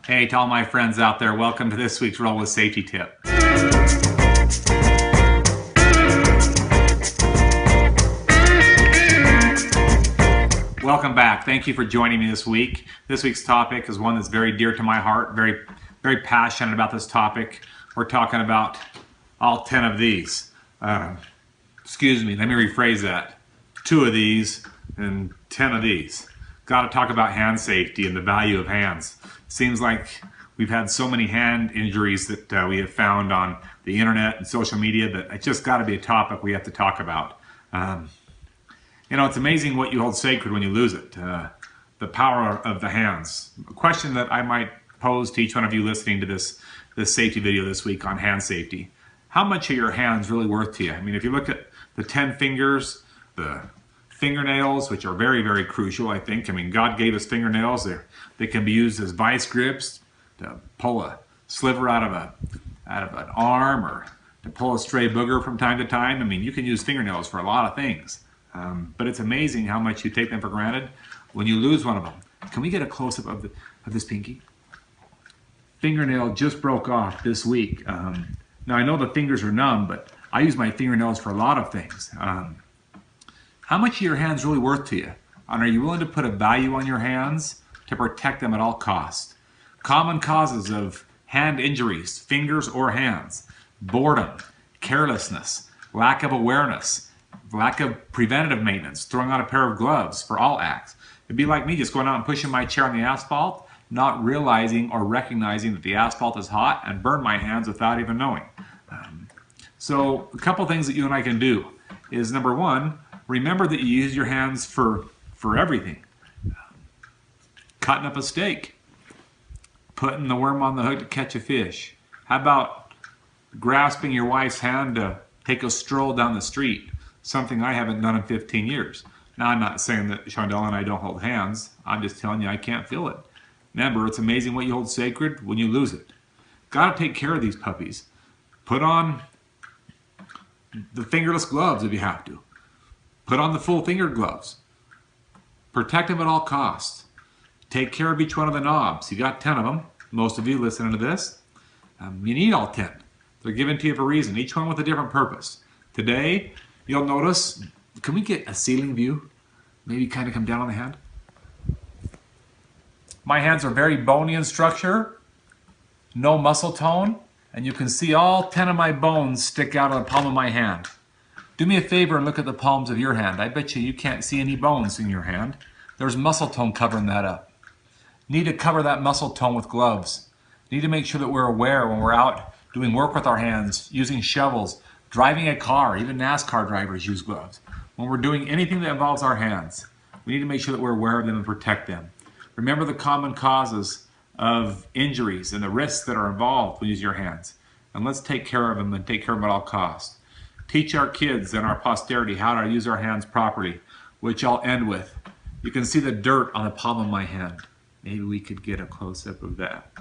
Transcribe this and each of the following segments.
Hey, to all my friends out there, welcome to this week's Roll with Safety Tip. Welcome back. Thank you for joining me this week. This week's topic is one that's very dear to my heart, very passionate about this topic. We're talking about all 10 of these. Excuse me, let me rephrase that. 2 of these and 10 of these. Got to talk about hand safety and the value of hands. Seems like we've had so many hand injuries that we have found on the internet and social media that it's just got to be a topic we have to talk about. You know, it's amazing what you hold sacred when you lose it. The power of the hands. A question that I might pose to each one of you listening to this safety video this week on hand safety. How much are your hands really worth to you? I mean, if you look at the 10 fingers, the fingernails, which are very crucial, I think. I mean, God gave us fingernails. They can be used as vice grips to pull a sliver out of an arm or to pull a stray booger from time to time. I mean, you can use fingernails for a lot of things. But it's amazing how much you take them for granted when you lose one of them. Can we get a close-up of this pinky? Fingernail just broke off this week. Now, I know the fingers are numb, but I use my fingernails for a lot of things. How much are your hands really worth to you? And are you willing to put a value on your hands to protect them at all costs? Common causes of hand injuries, fingers or hands: boredom, carelessness, lack of awareness, lack of preventative maintenance, throwing out a pair of gloves for all acts. It'd be like me just going out and pushing my chair on the asphalt, not realizing or recognizing that the asphalt is hot and burn my hands without even knowing. So a couple things that you and I can do is, number one, remember that you use your hands for everything. Cutting up a steak, putting the worm on the hook to catch a fish. How about grasping your wife's hand to take a stroll down the street? Something I haven't done in 15 years. Now, I'm not saying that Shondell and I don't hold hands. I'm just telling you I can't feel it. Remember, it's amazing what you hold sacred when you lose it. Got to take care of these puppies. Put on the fingerless gloves if you have to. Put on the full finger gloves. Protect them at all costs. Take care of each one of the knobs. You got 10 of them. Most of you listening to this. You need all 10. They're given to you for a reason, each one with a different purpose. Today, you'll notice, can we get a ceiling view? Maybe kind of come down on the hand. My hands are very bony in structure, no muscle tone, and you can see all 10 of my bones stick out of the palm of my hand. Do me a favor and look at the palms of your hand. I bet you can't see any bones in your hand. There's muscle tone covering that up. Need to cover that muscle tone with gloves. Need to make sure that we're aware when we're out doing work with our hands, using shovels, driving a car. Even NASCAR drivers use gloves. When we're doing anything that involves our hands, we need to make sure that we're aware of them and protect them. Remember the common causes of injuries and the risks that are involved when you use your hands. And let's take care of them and take care of them at all costs. Teach our kids and our posterity how to use our hands properly, which I'll end with. You can see the dirt on the palm of my hand. Maybe we could get a close-up of that.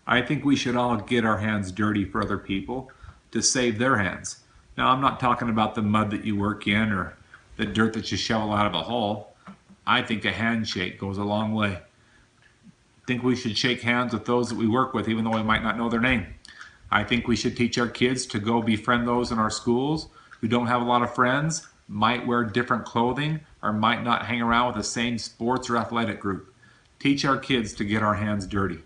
I think we should all get our hands dirty for other people to save their hands. Now, I'm not talking about the mud that you work in or the dirt that you shovel out of a hole. I think a handshake goes a long way. I think we should shake hands with those that we work with, even though we might not know their name. I think we should teach our kids to go befriend those in our schools who don't have a lot of friends, might wear different clothing, or might not hang around with the same sports or athletic group. Teach our kids to get our hands dirty.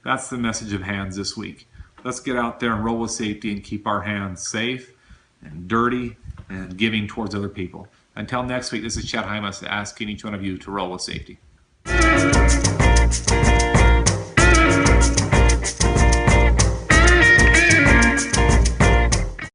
That's the message of hands this week. Let's get out there and roll with safety and keep our hands safe and dirty and giving towards other people. Until next week, this is Chad Hymas asking each one of you to roll with safety.